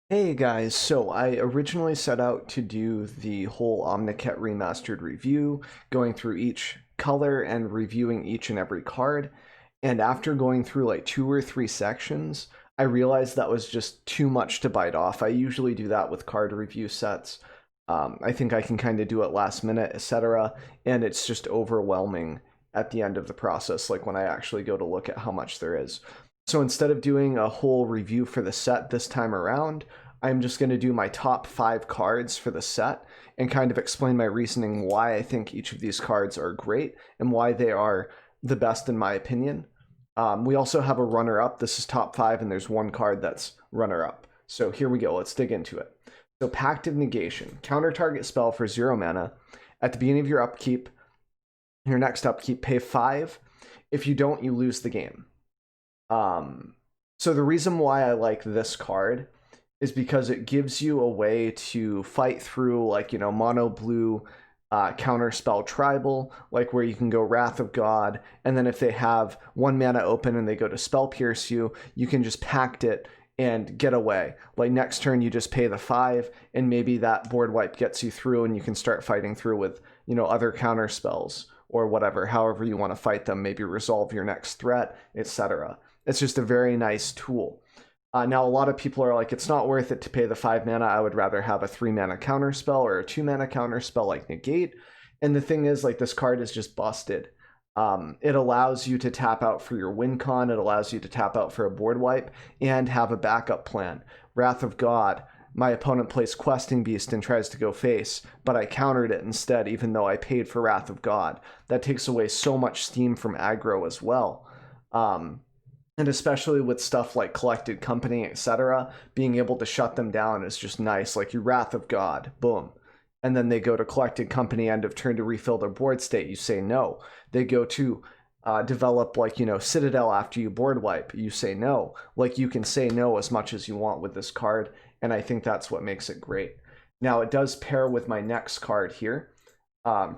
Hey guys, so I originally set out to do the whole Omniket Remastered review, going through each color and reviewing each and every card. And after going through like 2 or 3 sections, I realized that was just too much to bite off. I usually do that with card review sets. I think I can kind of do it last minute, etc. And it's just overwhelming at the end of the process, like when I actually go to look at how much there is. So instead of doing a whole review for the set this time around, I'm just going to do my top 5 cards for the set and kind of explain my reasoning why I think each of these cards are great and why they are the best in my opinion. We also have a runner-up. This is top 5, and there's one card that's runner-up. So here we go. Let's dig into it. So Pact of Negation. Counter target spell for 0 mana. At the beginning of your upkeep, your next upkeep, pay 5. If you don't, you lose the game. So the reason why I like this card is because it gives you a way to fight through, like, mono blue counterspell tribal, like where you can go Wrath of God, and then if they have 1 mana open and they go to Spell Pierce you, you can just pact it and get away. Like next turn you just pay the 5, and maybe that board wipe gets you through, and you can start fighting through with, other counter spells or whatever, however you want to fight them, maybe resolve your next threat, etc. It's just a very nice tool. Now, a lot of people are like, it's not worth it to pay the 5 mana. I would rather have a 3 mana counter spell or a 2 mana counter spell like Negate. And the thing is, like, this card is just busted. It allows you to tap out for your win con. It allows you to tap out for a board wipe and have a backup plan. Wrath of God. My opponent plays Questing Beast and tries to go face, but I countered it instead, even though I paid for Wrath of God. That takes away so much steam from aggro as well. And especially with stuff like Collected Company, etc., being able to shut them down is just nice. Like your Wrath of God, boom. And then they go to Collected Company end of turn to refill their board state. You say no. They go to develop, like, Citadel after you board wipe. You say no. Like, you can say no as much as you want with this card, and I think that's what makes it great. Now, it does pair with my next card here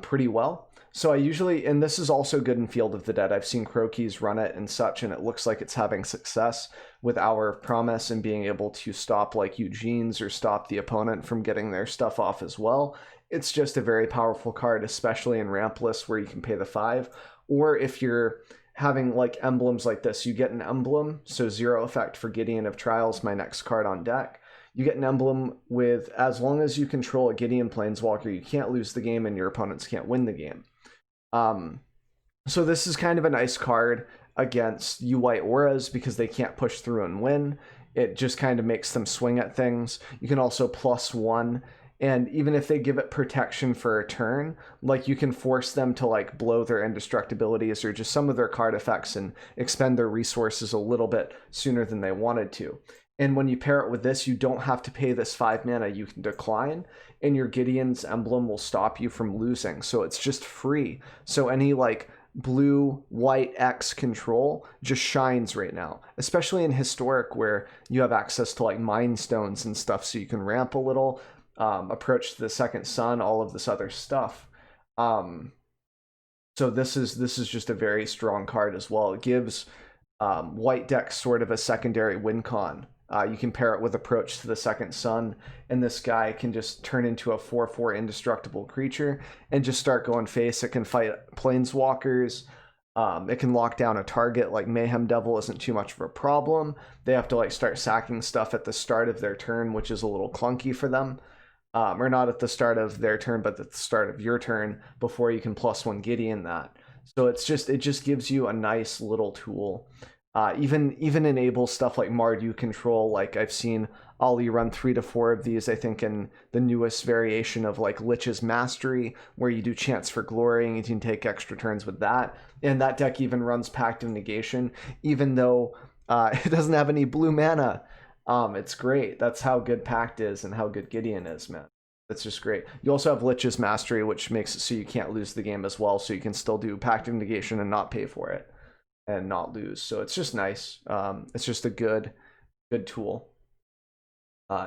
pretty well. So I usually, and this is also good in Field of the Dead. I've seen Croakies run it and such, and it looks like it's having success with our promise and being able to stop like Eugene's or stop the opponent from getting their stuff off as well. It's just a very powerful card, especially in Rampless where you can pay the 5. Or if you're having like emblems like this, you get an emblem, so 0 effect for Gideon of Trials, my next card on deck. You get an emblem with, as long as you control a Gideon Planeswalker, you can't lose the game and your opponents can't win the game. So this is kind of a nice card against you white auras because they can't push through and win. It just kind of makes them swing at things. You can also +1, and even if they give it protection for a turn, like you can force them to like blow their indestructibilities or just some of their card effects and expend their resources a little bit sooner than they wanted to. And when you pair it with this, you don't have to pay this 5 mana. You can decline, and your Gideon's emblem will stop you from losing. So it's just free. So any like blue, white X control just shines right now, especially in Historic where you have access to like Mind Stones and stuff, so you can ramp a little, approach to the second sun, all of this other stuff. So this is just a very strong card as well. It gives white decks sort of a secondary win con. You can pair it with Approach to the Second Sun, and this guy can just turn into a 4/4 indestructible creature and just start going face. It can fight planeswalkers. It can lock down a target. Like Mayhem Devil isn't too much of a problem. They have to like start sacking stuff at the start of their turn, which is a little clunky for them. Or not at the start of their turn, but at the start of your turn before you can +1 Gideon that. So it just gives you a nice little tool. Even enable stuff like Mardu control. Like I've seen Ollie run 3 to 4 of these, I think, in the newest variation of like Lich's Mastery, where you do Chance for Glory and you can take extra turns with that. And that deck even runs Pact of Negation, even though it doesn't have any blue mana. It's great. That's how good Pact is and how good Gideon is, man. That's just great. You also have Lich's Mastery, which makes it so you can't lose the game as well, so you can still do Pact of Negation and not pay for it and not lose. So it's just nice. It's just a good tool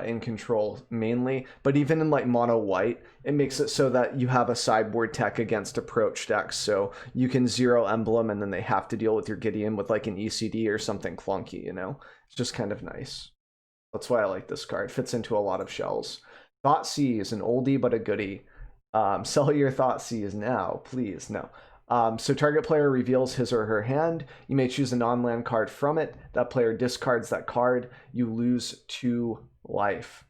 in control mainly, but even in like mono white, it makes it so that you have a sideboard tech against approach decks, so you can 0 emblem and then they have to deal with your Gideon with like an ECD or something clunky. It's just kind of nice. That's why I like this card. Fits into a lot of shells. Thoughtseize is an oldie but a goodie. Sell your Thoughtseize now, please. No. So target player reveals his or her hand. You may choose a non-land card from it. That player discards that card. You lose 2 life.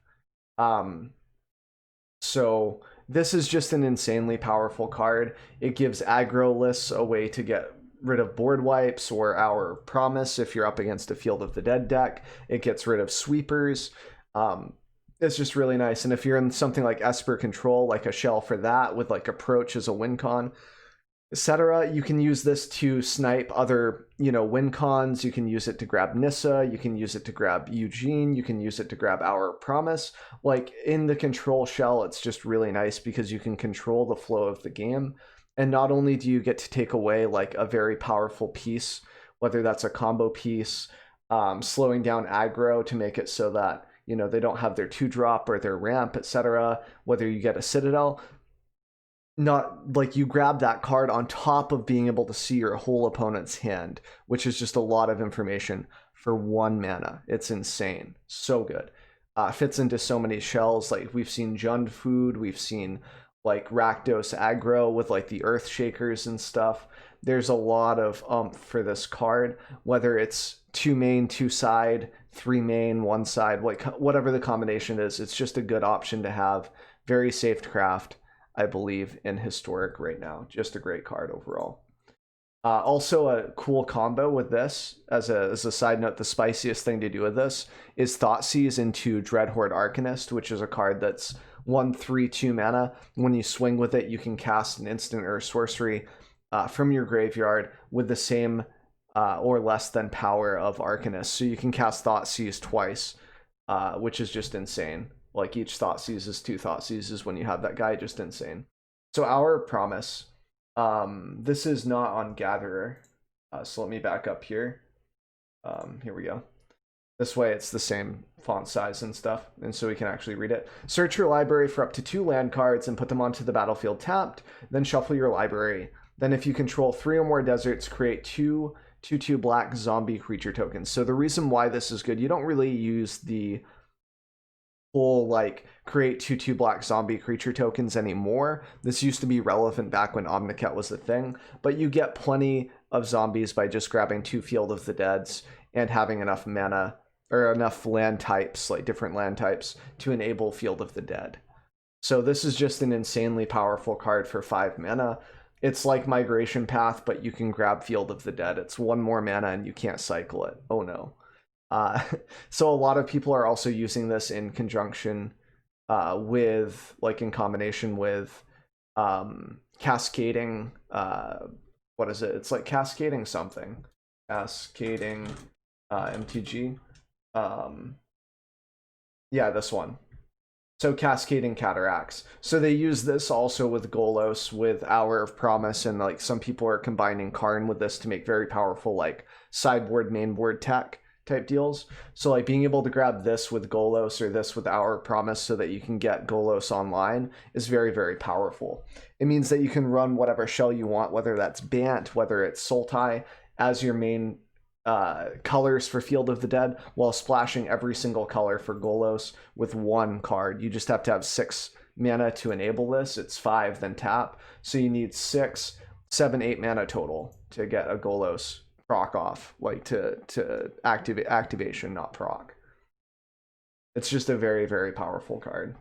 So this is just an insanely powerful card. It gives aggro lists a way to get rid of board wipes or our promise if you're up against a Field of the Dead deck. It gets rid of sweepers. It's just really nice. And if you're in something like Esper Control, like a shell for that with like Approach as a win con, etc., you can use this to snipe other, win cons. You can use it to grab Nissa. You can use it to grab Eugene. You can use it to grab Our Promise. Like in the control shell, it's just really nice because you can control the flow of the game. And not only do you get to take away like a very powerful piece, whether that's a combo piece, slowing down aggro to make it so that, they don't have their 2-drop or their ramp, etc., whether you get a Citadel, not like you grab that card on top of being able to see your whole opponent's hand, which is just a lot of information for 1 mana. It's insane. So good. Fits into so many shells. Like we've seen Jund Food, we've seen like Rakdos aggro with like the Earth Shakers and stuff. There's a lot of for this card, whether it's 2 main, 2 side, 3 main, 1 side, like whatever the combination is. It's just a good option to have. Very safe craft, I believe, in Historic right now. Just a great card overall. Also a cool combo with this, as a side note, the spiciest thing to do with this is Thoughtseize into Dreadhorde Arcanist, which is a card that's 1/3/2 mana. When you swing with it, you can cast an instant or a sorcery from your graveyard with the same or less than power of Arcanist. So you can cast Thoughtseize twice, which is just insane. Like each Thoughtseize is 2 Thoughtseizes when you have that guy, just insane. So Our Promise, this is not on Gatherer. So let me back up here. Here we go. This way it's the same font size and stuff, and so we can actually read it. Search your library for up to 2 land cards and put them onto the battlefield tapped, then shuffle your library. Then if you control 3 or more deserts, create 2/2 black zombie creature tokens. So the reason why this is good, you don't really use the whole like create 2/2 black zombie creature tokens anymore. This used to be relevant back when Amonkhet was the thing, but you get plenty of zombies by just grabbing 2 Field of the Deads and having enough mana or enough land types, like different land types, to enable Field of the Dead. So this is just an insanely powerful card for 5 mana. It's like Migration Path, but you can grab Field of the Dead. It's 1 more mana and you can't cycle it. Oh no. So a lot of people are also using this in conjunction with, like in combination with Cascading, what is it? It's like Cascading something. Cascading MTG. Yeah, this one. So Cascading Cataracts. So they use this also with Golos, with Hour of Promise, and like some people are combining Karn with this to make very powerful like sideboard, mainboard tech type deals. So like being able to grab this with Golos or this with Hour of Promise so that you can get Golos online is very, very powerful. It means that you can run whatever shell you want, whether that's Bant, whether it's Sultai, as your main colors for Field of the Dead, while splashing every single color for Golos with 1 card. You just have to have 6 mana to enable this. It's 5, then tap. So you need 6, 7, 8 mana total to get a Golos proc off, like to activation, not proc. It's just a very, very powerful card.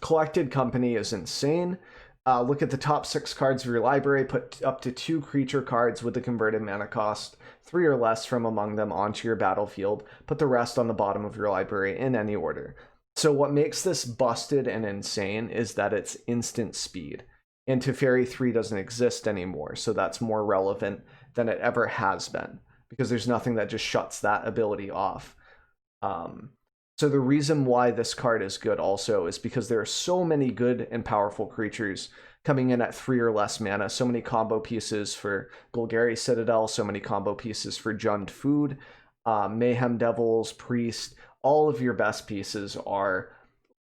Collected Company is insane. Look at the top 6 cards of your library, put up to 2 creature cards with the converted mana cost, 3 or less from among them onto your battlefield. Put the rest on the bottom of your library in any order. So what makes this busted and insane is that it's instant speed. And Teferi 3 doesn't exist anymore, so that's more relevant than it ever has been, because there's nothing that just shuts that ability off. So the reason why this card is good also is because there are so many good and powerful creatures coming in at 3 or less mana. So many combo pieces for Golgari Citadel, so many combo pieces for Jund Food, Mayhem Devils, Priest. All of your best pieces are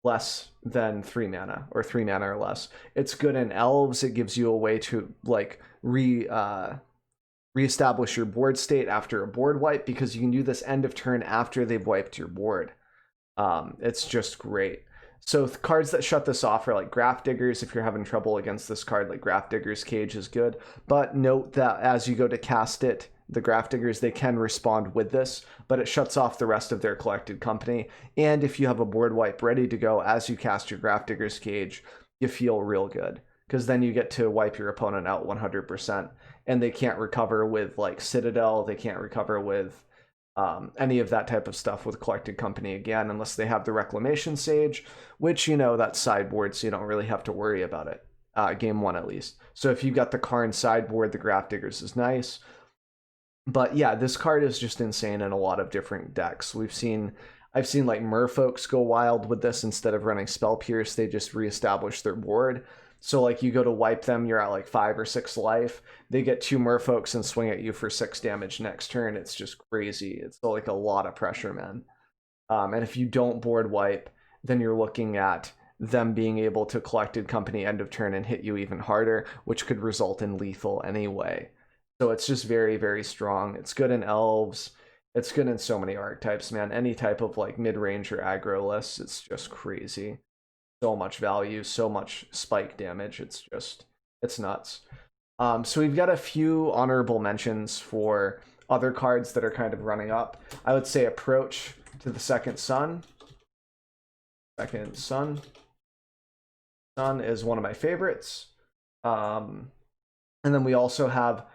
less than 3 mana, or 3 mana or less. It's good in Elves. It gives you a way to like reestablish your board state after a board wipe, because you can do this end of turn after they've wiped your board. It's just great. So cards that shut this off are like Grafdigger's. If you're having trouble against this card, like Grafdigger's Cage is good. But note that as you go to cast it, the Grafdiggers, they can respond with this, but it shuts off the rest of their collected company. And if you have a board wipe ready to go as you cast your Grafdigger's Cage, you feel real good, because then you get to wipe your opponent out 100%, and they can't recover with like Citadel, they can't recover with any of that type of stuff with collected company again, unless they have the Reclamation Sage, which, you know, that's sideboard, so you don't really have to worry about it, game one at least. So if you've got the Karn sideboard, the Grafdiggers is nice. But yeah, this card is just insane in a lot of different decks. I've seen like Merfolks go wild with this. Instead of running Spell Pierce, they just reestablish their board. So like you go to wipe them, you're at like 5 or 6 life. They get 2 Merfolks and swing at you for 6 damage next turn. It's just crazy. It's like a lot of pressure, man. And if you don't board wipe, then you're looking at them being able to collected company end of turn and hit you even harder, which could result in lethal anyway. So it's just very, very strong. It's good in elves. It's good in so many archetypes, man. Any type of like mid-range or aggro lists, it's just crazy. So much value, so much spike damage. It's nuts. So we've got a few honorable mentions for other cards that are kind of running up. I would say Approach to the Second Sun. Second Sun. Sun is one of my favorites. And then we also have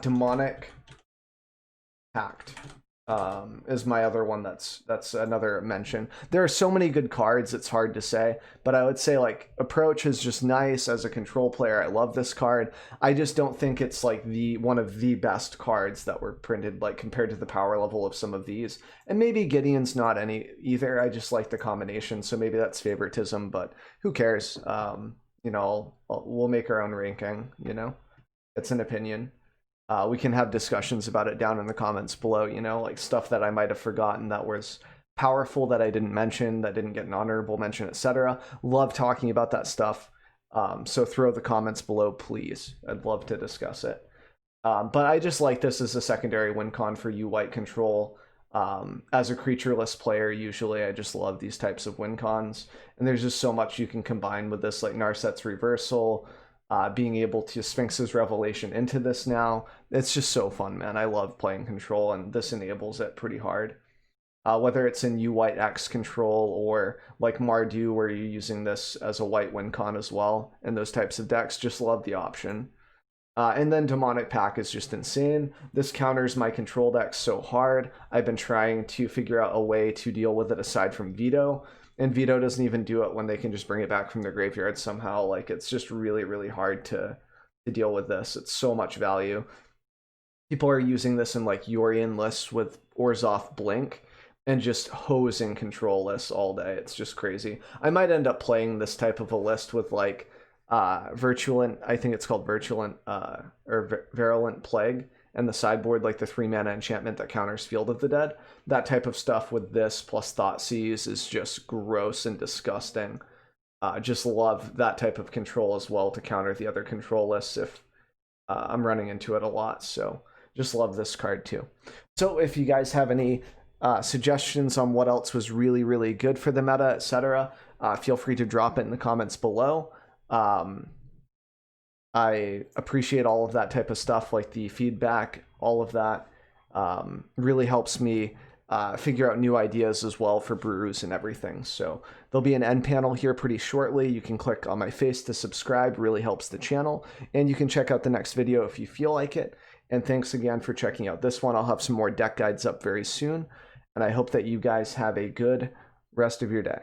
Demonic Pact is my other one. That's another mention. There are so many good cards, it's hard to say, but I would say like Approach is just nice as a control player. I love this card. I just don't think it's like one of the best cards that were printed, like compared to the power level of some of these. And maybe Gideon's not any either. I just like the combination, so maybe that's favoritism, but who cares? You know, we'll make our own ranking, you know? It's an opinion. We can have discussions about it down in the comments below, you know, like stuff that I might have forgotten that was powerful that I didn't mention, that didn't get an honorable mention, etc. Love talking about that stuff. So throw the comments below, please. I'd love to discuss it. But I just like this as a secondary win con for you white control. As a creatureless player, usually I just love these types of win cons. And there's just so much you can combine with this, like Narset's Reversal, being able to Sphinx's Revelation into this now. It's just so fun, man. I love playing control, and this enables it pretty hard. Whether it's in you white X control or like Mardu, where you're using this as a white win con as well, and those types of decks, just love the option. And then Demonic Pact is just insane. This counters my control deck so hard. I've been trying to figure out a way to deal with it aside from Veto, and Veto doesn't even do it when they can just bring it back from their graveyard somehow. Like, it's just really, really hard to deal with this. It's so much value. People are using this in like Yorion lists with Orzhov Blink and just hosing control lists all day. It's just crazy. I might end up playing this type of a list with like Virulent, I think it's called Virulent or Virulent Plague, and the sideboard, like the 3-mana enchantment that counters Field of the Dead. That type of stuff with this plus Thoughtseize is just gross and disgusting. Just love that type of control as well to counter the other control lists if I'm running into it a lot. So just love this card too. So if you guys have any suggestions on what else was really, really good for the meta, etc., feel free to drop it in the comments below. I appreciate all of that type of stuff, like the feedback, all of that really helps me figure out new ideas as well for brews and everything. So there'll be an end panel here pretty shortly. You can click on my face to subscribe, really helps the channel. And you can check out the next video if you feel like it. And thanks again for checking out this one. I'll have some more deck guides up very soon. And I hope that you guys have a good rest of your day.